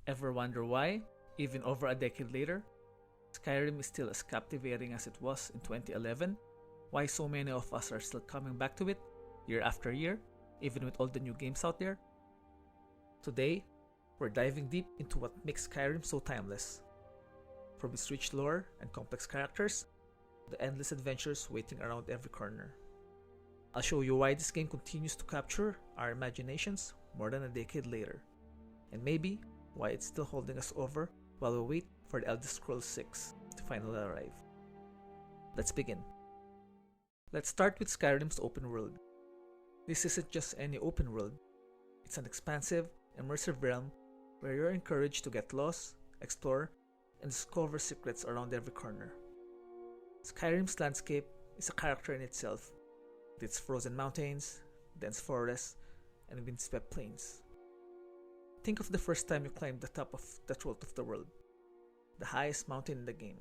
Ever wonder why, even over a decade later, Skyrim is still as captivating as it was in 2011? Why so many of us are still coming back to it year after year, even with all the new games out there? Today, we're diving deep into what makes Skyrim so timeless. From its rich lore and complex characters, to the endless adventures waiting around every corner. I'll show you why this game continues to capture our imaginations more than a decade later, and maybe why it's still holding us over while we wait for the Elder Scrolls 6 to finally arrive. Let's begin. Let's start with Skyrim's open world. This isn't just any open world, it's an expansive, immersive realm where you're encouraged to get lost, explore, and discover secrets around every corner. Skyrim's landscape is a character in itself, with its frozen mountains, dense forests, and windswept plains. Think of the first time you climbed the top of the throat of the world, the highest mountain in the game.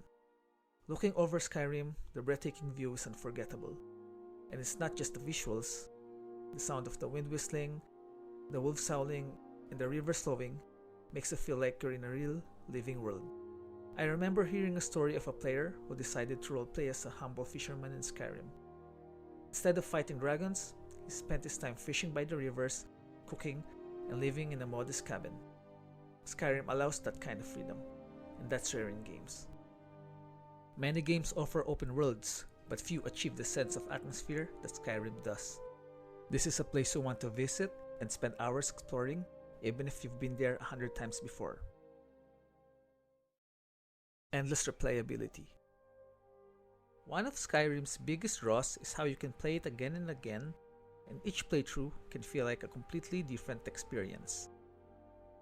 Looking over Skyrim, the breathtaking view is unforgettable. And it's not just the visuals, the sound of the wind whistling, the wolves howling, and the river flowing makes it feel like you're in a real, living world. I remember hearing a story of a player who decided to roleplay as a humble fisherman in Skyrim. Instead of fighting dragons, he spent his time fishing by the rivers, cooking, and living in a modest cabin. Skyrim allows that kind of freedom, and that's rare in games. Many games offer open worlds, but few achieve the sense of atmosphere that Skyrim does. This is a place you want to visit and spend hours exploring, even if you've been there 100 times before. Endless replayability. One of Skyrim's biggest draws is how you can play it again and again, and each playthrough can feel like a completely different experience.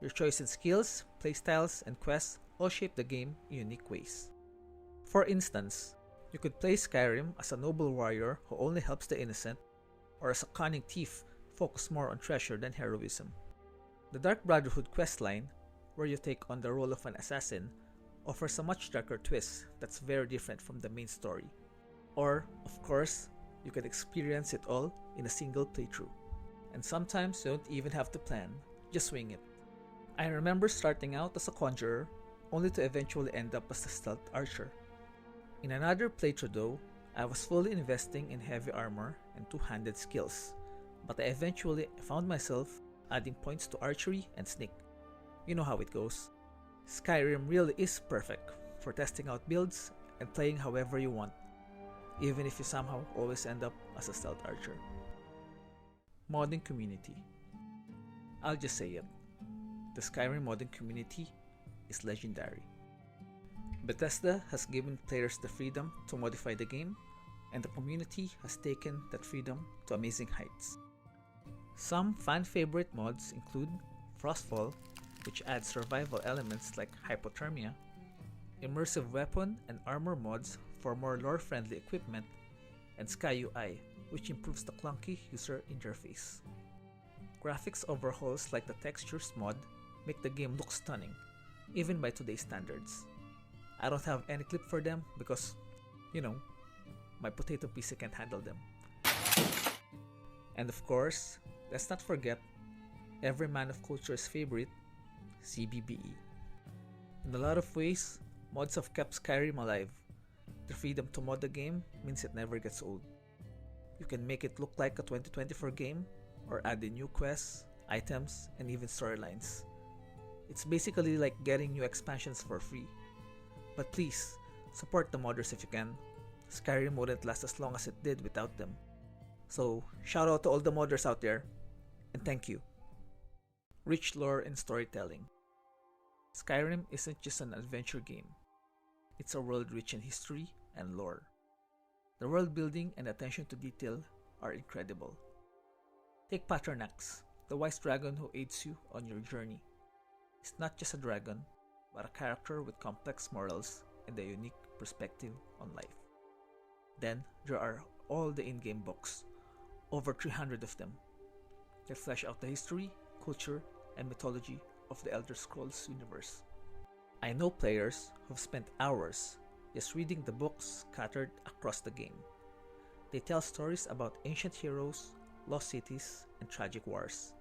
Your choice in skills, playstyles, and quests all shape the game in unique ways. For instance, you could play Skyrim as a noble warrior who only helps the innocent, or as a cunning thief focused more on treasure than heroism. The Dark Brotherhood questline, where you take on the role of an assassin, offers a much darker twist that's very different from the main story. Or, of course, you can experience it all in a single playthrough. And sometimes you don't even have to plan, just wing it. I remember starting out as a conjurer, only to eventually end up as a stealth archer. In another playthrough though, I was fully investing in heavy armor and two-handed skills, but I eventually found myself adding points to archery and sneak. You know how it goes. Skyrim really is perfect for testing out builds and playing however you want, even if you somehow always end up as a stealth archer. Modding community. I'll just say it. The Skyrim modding community is legendary. Bethesda has given players the freedom to modify the game, and the community has taken that freedom to amazing heights. Some fan-favorite mods include Frostfall, which adds survival elements like hypothermia, immersive weapon and armor mods for more lore-friendly equipment, and Sky UI, which improves the clunky user interface. Graphics overhauls like the Textures mod make the game look stunning, even by today's standards. I don't have any clip for them because, my potato PC can't handle them. And of course, let's not forget every man of culture's favorite, CBBE. In a lot of ways, mods have kept Skyrim alive. The freedom to mod the game means it never gets old. You can make it look like a 2024 game, or add in new quests, items, and even storylines. It's basically like getting new expansions for free. But please, support the modders if you can. Skyrim wouldn't last as long as it did without them. So, shout out to all the modders out there, and thank you. Rich lore and storytelling. Skyrim isn't just an adventure game. It's a world rich in history and lore. The world building and attention to detail are incredible. Take Patronax, the wise dragon who aids you on your journey. He's not just a dragon, but a character with complex morals and a unique perspective on life. Then there are all the in-game books, over 300 of them, that flesh out the history, culture, and mythology of the Elder Scrolls universe. I know players who've spent hours just reading the books scattered across the game. They tell stories about ancient heroes, lost cities, and tragic wars.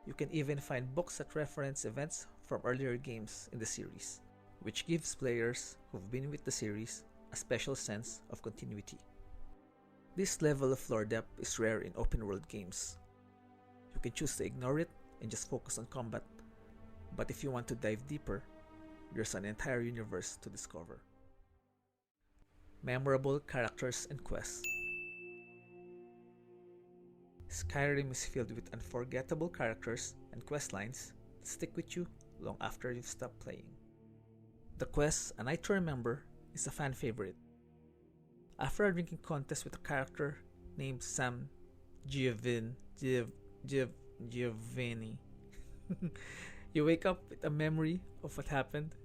You can even find books that reference events from earlier games in the series, which gives players who've been with the series a special sense of continuity. This level of lore depth is rare in open world games. You can choose to ignore it and just focus on combat, but if you want to dive deeper, there's an entire universe to discover. Memorable characters and quests. Skyrim is filled with unforgettable characters and quest lines that stick with you long after you've stopped playing. The quest, A Night to Remember, is a fan favorite. After a drinking contest with a character named Sam Giovanni, you wake up with a memory of what happened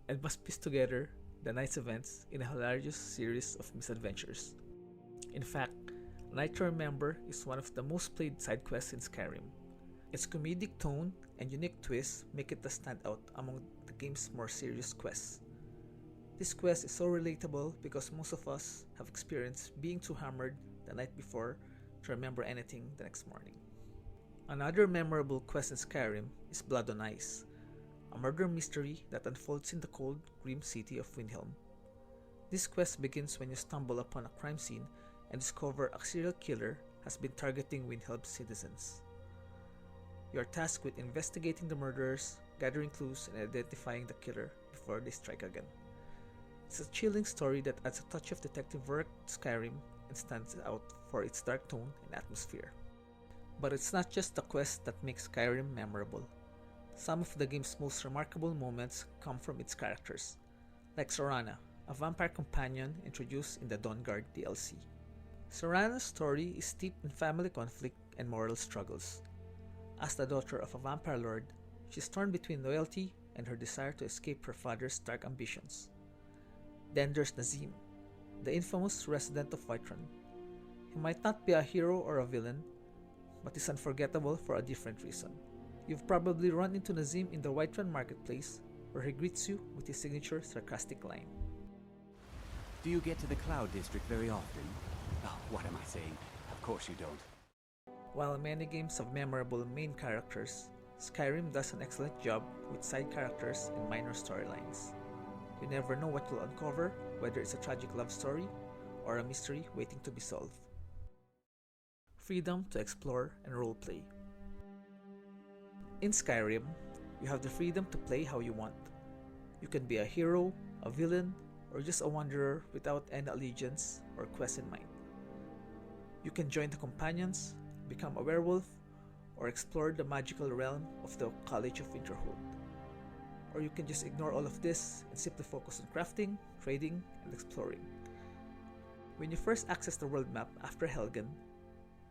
and must piece together the night's events in a hilarious series of misadventures. In fact, A Night to Remember is one of the most played side quests in Skyrim. Its comedic tone and unique twists make it a standout among the game's more serious quests. This quest is so relatable because most of us have experienced being too hammered the night before to remember anything the next morning. Another memorable quest in Skyrim is Blood on Ice, a murder mystery that unfolds in the cold, grim city of Windhelm. This quest begins when you stumble upon a crime scene and discover a serial killer has been targeting Windhelm's citizens. You are tasked with investigating the murderers, gathering clues, and identifying the killer before they strike again. It's a chilling story that adds a touch of detective work to Skyrim and stands out for its dark tone and atmosphere. But it's not just the quest that makes Skyrim memorable. Some of the game's most remarkable moments come from its characters, like Sorana, a vampire companion introduced in the Dawnguard DLC. Sorana's story is steeped in family conflict and moral struggles. As the daughter of a vampire lord, she's torn between loyalty and her desire to escape her father's dark ambitions. Then there's Nazim, the infamous resident of Whiterun. He might not be a hero or a villain, but is unforgettable for a different reason. You've probably run into Nazim in the Whiterun marketplace, where he greets you with his signature sarcastic line. Do you get to the Cloud District very often? Oh, what am I saying? Of course you don't. While many games have memorable main characters, Skyrim does an excellent job with side characters and minor storylines. You never know what you'll uncover, whether it's a tragic love story or a mystery waiting to be solved. Freedom to explore and roleplay. In Skyrim, you have the freedom to play how you want. You can be a hero, a villain, or just a wanderer without any allegiance or quest in mind. You can join the companions, become a werewolf, or explore the magical realm of the College of Winterhold. Or you can just ignore all of this and simply focus on crafting, trading, and exploring. When you first access the world map after Helgen,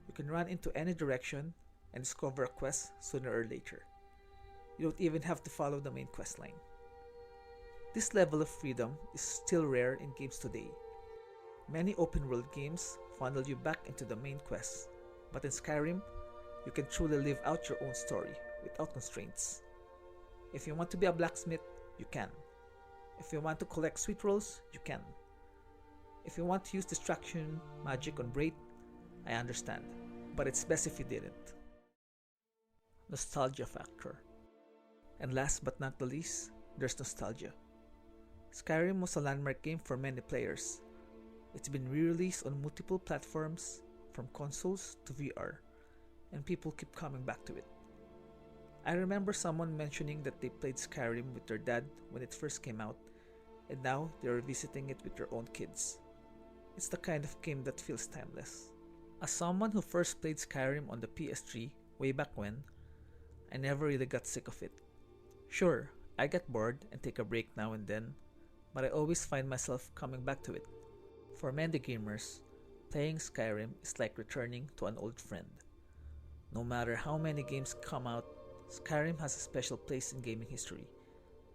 you can run into any direction and discover a quest sooner or later. You don't even have to follow the main quest line. This level of freedom is still rare in games today. Many open world games funnel you back into the main quest, but in Skyrim, you can truly live out your own story without constraints. If you want to be a blacksmith, you can. If you want to collect sweet rolls, you can. If you want to use distraction magic on Braid, I understand, but it's best if you didn't. Nostalgia factor. And last but not the least, there's nostalgia. Skyrim was a landmark game for many players. It's been re-released on multiple platforms, from consoles to VR, and people keep coming back to it. I remember someone mentioning that they played Skyrim with their dad when it first came out, and now they're revisiting it with their own kids. It's the kind of game that feels timeless. As someone who first played Skyrim on the PS3 way back when, I never really got sick of it. Sure, I get bored and take a break now and then, but I always find myself coming back to it. For many gamers, playing Skyrim is like returning to an old friend. No matter how many games come out, Skyrim has a special place in gaming history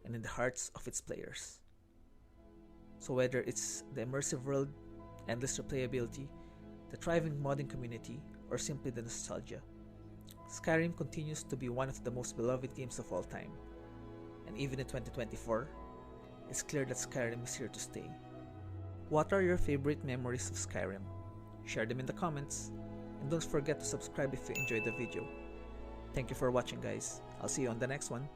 and in the hearts of its players. So whether it's the immersive world, endless replayability, the thriving modding community, or simply the nostalgia, Skyrim continues to be one of the most beloved games of all time. And even in 2024, it's clear that Skyrim is here to stay. What are your favorite memories of Skyrim? Share them in the comments, and don't forget to subscribe if you enjoyed the video. Thank you for watching, guys. I'll see you on the next one.